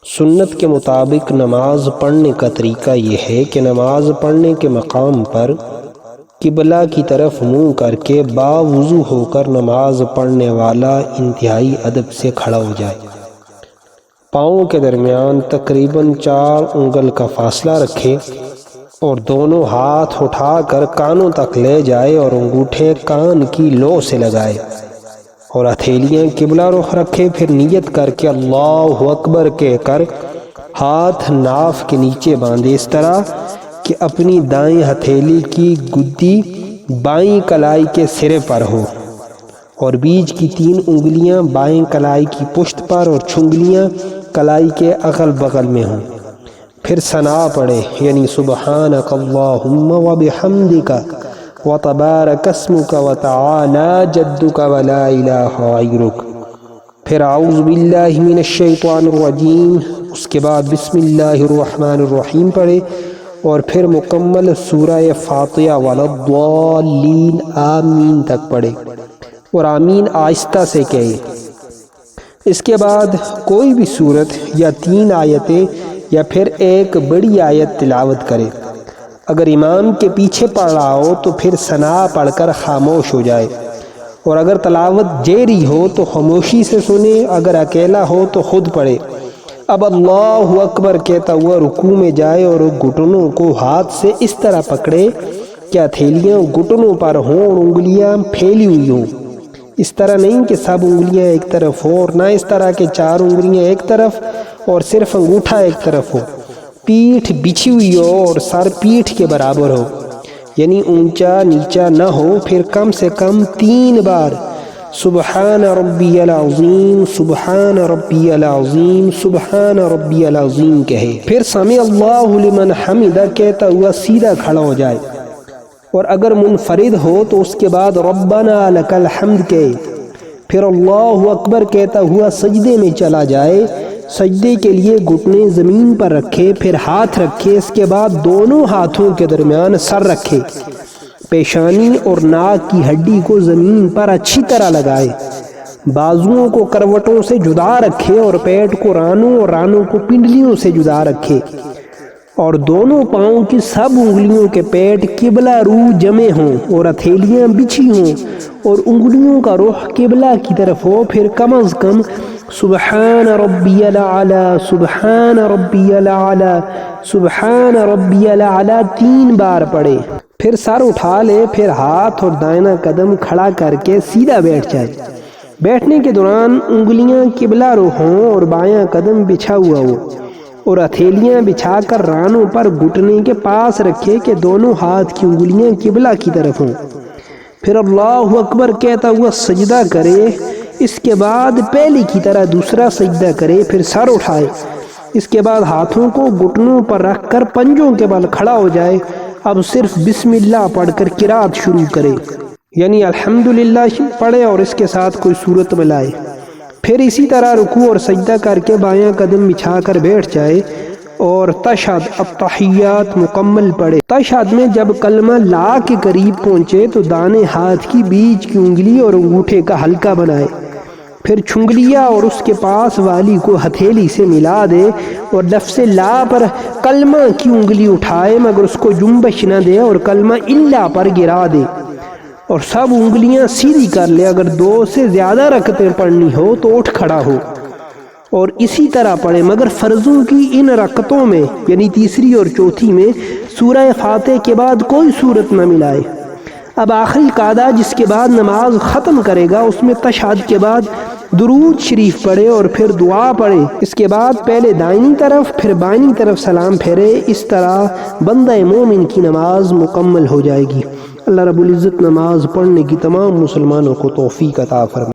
سنت کے مطابق نماز پڑھنے کا طریقہ یہ ہے کہ نماز پڑھنے کے مقام پر قبلہ کی طرف منہ کر کے باوضو ہو کر نماز پڑھنے والا انتہائی ادب سے کھڑا ہو جائے، پاؤں کے درمیان تقریباً 4 انگل کا فاصلہ رکھے اور دونوں ہاتھ اٹھا کر کانوں تک لے جائے اور انگوٹھے کان کی لو سے لگائے اور ہتھیلیاں قبلہ رخ رکھے، پھر نیت کر کے اللہ اکبر کہہ کر ہاتھ ناف کے نیچے باندھے، اس طرح کہ اپنی دائیں ہتھیلی کی گدی بائیں کلائی کے سرے پر ہو اور بیچ کی 3 انگلیاں بائیں کلائی کی پشت پر اور چھنگلیاں کلائی کے اغل بغل میں ہوں۔ پھر ثنا پڑھے، یعنی سبحانک اللہم وبحمدک وتبارک اسمک وتعالی جدک ولا الہ غیرک۔ پھر اعوذ باللہ من الشیطان الرجیم، اس کے بعد بسم اللہ الرحمن الرحیم پڑھے اور پھر مکمل سورہ فاتحہ ولا الضالین آمین تک پڑھے اور آمین آہستہ سے کہے۔ اس کے بعد کوئی بھی سورت یا 3 آیتیں یا پھر ایک بڑی آیت تلاوت کرے۔ اگر امام کے پیچھے پڑھ رہا ہو تو پھر ثنا پڑھ کر خاموش ہو جائے، اور اگر تلاوت جیری ہو تو خاموشی سے سنے، اگر اکیلا ہو تو خود پڑھے۔ اب اللہ اکبر کہتا ہوا رکوع میں جائے اور گھٹنوں کو ہاتھ سے اس طرح پکڑے کہ ہتھیلیاں گھٹنوں پر ہوں اور انگلیاں پھیلی ہوئی ہوں، اس طرح نہیں کہ سب انگلیاں ایک طرف ہو، اور نہ اس طرح کہ 4 انگلیاں ایک طرف اور صرف انگوٹھا ایک طرف ہو۔ پیٹھ بچھی ہوئی ہو اور سر پیٹھ کے برابر ہو، یعنی اونچا نیچا نہ ہو۔ پھر کم سے کم 3 بار سبحان ربی العظیم، سبحان ربی العظیم، سبحان ربی العظیم کہے۔ پھر سمع اللہ لمن حمدہ کہتا ہوا سیدھا کھڑا ہو جائے، اور اگر منفرد ہو تو اس کے بعد ربنا لک الحمد کہے۔ پھر اللہ اکبر کہتا ہوا سجدے میں چلا جائے، سجدے کے لیے گھٹنے زمین پر رکھے، پھر ہاتھ رکھے، اس کے بعد دونوں ہاتھوں کے درمیان سر رکھے، پیشانی اور ناک کی ہڈی کو زمین پر اچھی طرح لگائے، بازوؤں کو کروٹوں سے جدا رکھے اور پیٹ کو رانوں اور رانوں کو پنڈلیوں سے جدا رکھے، اور دونوں پاؤں کی سب انگلیوں کے پیٹ قبلہ رو جمع ہوں اور ہتھیلیاں بچھی ہوں اور انگلیوں کا رخ قبلہ کی طرف ہو۔ پھر کم از کم سبحان ربی الاعلی، سبحان ربی الاعلی، سبحان ربی الاعلی 3 بار پڑھے۔ پھر سر اٹھا لے، پھر ہاتھ اور دائنا قدم کھڑا کر کے سیدھا بیٹھ جائے۔ بیٹھنے کے دوران انگلیاں قبلہ رخ ہوں اور بایاں قدم بچھا ہوا ہو، اور ہتھیلیاں بچھا کر رانوں پر گھٹنے کے پاس رکھے کہ دونوں ہاتھ کی انگلیاں قبلہ کی طرف ہوں۔ پھر اللہ اکبر کہتا ہوا سجدہ کرے، اس کے بعد پہلے کی طرح دوسرا سجدہ کرے، پھر سر اٹھائے، اس کے بعد ہاتھوں کو گھٹنوں پر رکھ کر پنجوں کے بل کھڑا ہو جائے۔ اب صرف بسم اللہ پڑھ کر قرات شروع کرے، یعنی الحمدللہ پڑھے اور اس کے ساتھ کوئی سورت ملائے۔ پھر اسی طرح رکوع اور سجدہ کر کے بایاں قدم بچھا کر بیٹھ جائے اور تشہد التحیات مکمل پڑھے۔ تشہد میں جب کلمہ لا کے قریب پہنچے تو دانے ہاتھ کی بیچ کی انگلی اور انگوٹھے کا حلقہ بنائے، پھر چھنگلیا اور اس کے پاس والی کو ہتھیلی سے ملا دے اور لفظ لا پر کلمہ کی انگلی اٹھائے مگر اس کو جنبش نہ دے اور کلمہ الا پر گرا دے اور سب انگلیاں سیدھی کر لے۔ اگر 2 سے زیادہ رکعتیں پڑھنی ہو تو اٹھ کھڑا ہو اور اسی طرح پڑھے، مگر فرضوں کی ان رکعتوں میں یعنی تیسری اور چوتھی میں سورہ فاتحہ کے بعد کوئی سورت نہ ملائے۔ اب آخری قاعدہ جس کے بعد نماز ختم کرے گا، اس میں تشہد کے بعد درود شریف پڑھے اور پھر دعا پڑھے، اس کے بعد پہلے دائنی طرف پھر بائنی طرف سلام پھیرے۔ اس طرح بندہ مومن کی نماز مکمل ہو جائے گی۔ اللہ رب العزت نماز پڑھنے کی تمام مسلمانوں کو توفیق عطا فرمائے۔